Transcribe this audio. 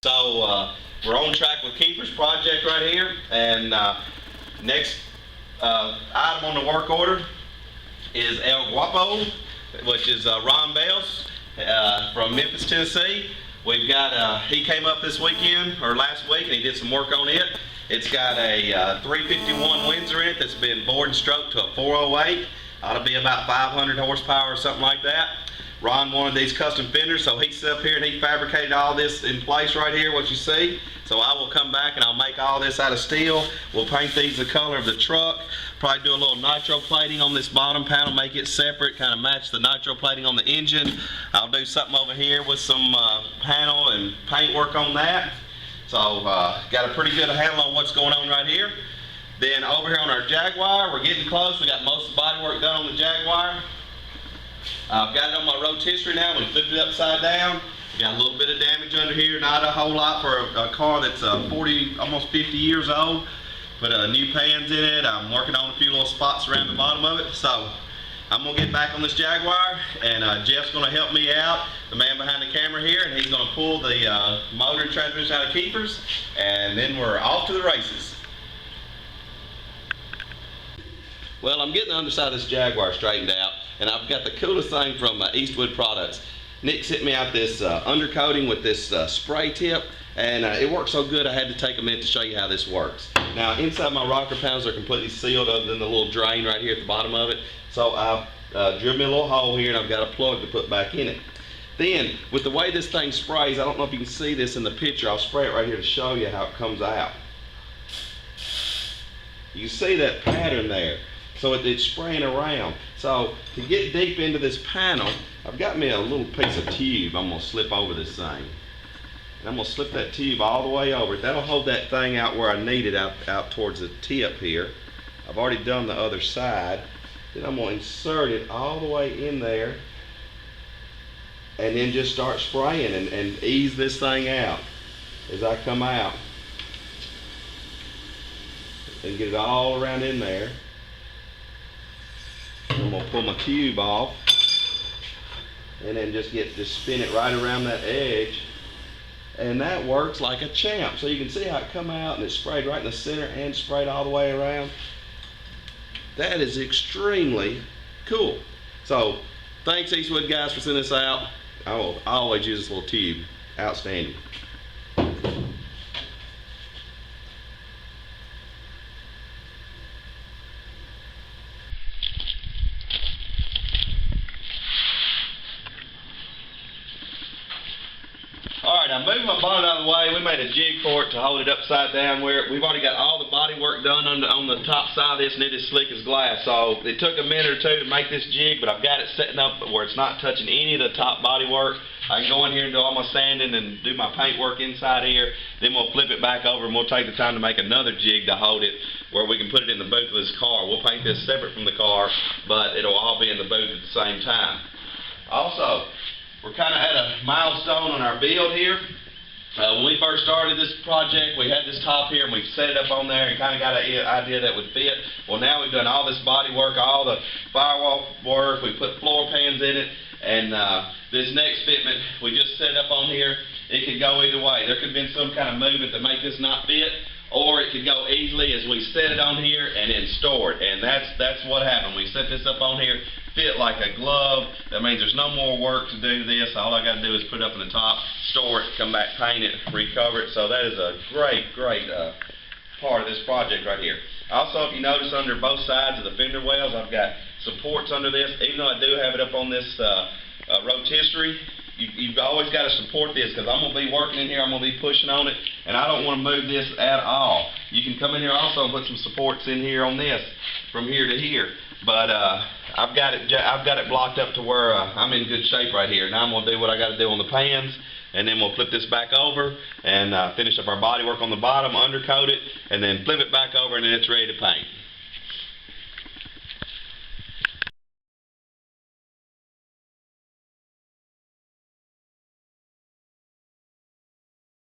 So we're on track with Keeper's project right here, and next item on the work order is El Guapo, which is Ron Bales from Memphis, Tennessee. We've got, he came up this weekend, or last week, and he did some work on it. It's got a 351 Windsor in it that's been bored and stroked to a 408. Ought to be about 500 horsepower or something like that. Ron wanted these custom fenders, so he set up here and he fabricated all this in place right here, what you see. So I will come back and I'll make all this out of steel. We'll paint these the color of the truck. Probably do a little nitro plating on this bottom panel, make it separate, kind of match the nitro plating on the engine. I'll do something over here with some panel and paint work on that. So got a pretty good handle on what's going on right here. Then over here on our Jaguar, we're getting close. We got most of the body work done on the Jaguar. I've got it on my rotisserie now. We flipped it upside down. Got a little bit of damage under here, not a whole lot for a car that's 40, almost 50 years old. Put new pans in it. I'm working on a few little spots around the bottom of it. So I'm gonna get back on this Jaguar, and Jeff's gonna help me out, the man behind the camera here, and he's gonna pull the motor and transmission out of Keepers, and then we're off to the races. Well, I'm getting the underside of this Jaguar straightened out, and I've got the coolest thing from Eastwood Products. Nick sent me out this undercoating with this spray tip, and it worked so good I had to take a minute to show you how this works. Now, inside my rocker panels are completely sealed other than the little drain right here at the bottom of it. So I've drilled me a little hole here, and I've got a plug to put back in it. Then, with the way this thing sprays, I don't know if you can see this in the picture, I'll spray it right here to show you how it comes out. You see that pattern there. So it's spraying around. So to get deep into this panel, I've got me a little piece of tube I'm gonna slip over this thing. And I'm gonna slip that tube all the way over it. That'll hold that thing out where I need it, out towards the tip here. I've already done the other side. Then I'm gonna insert it all the way in there, and then just start spraying and ease this thing out as I come out. And get it all around in there. I'm gonna pull my tube off, and then just spin it right around that edge, and that works like a champ. So you can see how it come out, and it's sprayed right in the center and sprayed all the way around. That is extremely cool. So thanks Eastwood guys for sending this out. I will always use this little tube. Outstanding. Alright, I'm moving my bonnet out of the way. We made a jig for it to hold it upside down where we've already got all the body work done on the top side of this, and it is slick as glass. So it took a minute or two to make this jig, but I've got it setting up where it's not touching any of the top body work. I can go in here and do all my sanding and do my paint work inside here. Then we'll flip it back over and we'll take the time to make another jig to hold it where we can put it in the boot of this car. We'll paint this separate from the car, but it'll all be in the boot at the same time. Also, we're kind of at a milestone on our build here. When we first started this project, we had this top here and we set it up on there and kind of got an idea that would fit. Well, now we've done all this body work, all the firewall work, we put floor pans in it, and this next fitment we just set up on here. It could go either way. There could have been some kind of movement that make this not fit, or it could go easily as we set it on here and then store it. And that's what happened. We set this up on here, fit like a glove. That means there's no more work to do this. All I got to do is put it up in the top, store it, come back, paint it, recover it. So that is a great part of this project right here. Also, if you notice under both sides of the fender wells, I've got supports under this. Even though I do have it up on this rotisserie, you've always got to support this, because I'm going to be working in here, I'm going to be pushing on it, and I don't want to move this at all. You can come in here also and put some supports in here on this from here to here. But I've got it blocked up to where I'm in good shape right here. Now I'm going to do what I got to do on the pans, and then we'll flip this back over and finish up our body work on the bottom, undercoat it, and then flip it back over, and then it's ready to paint.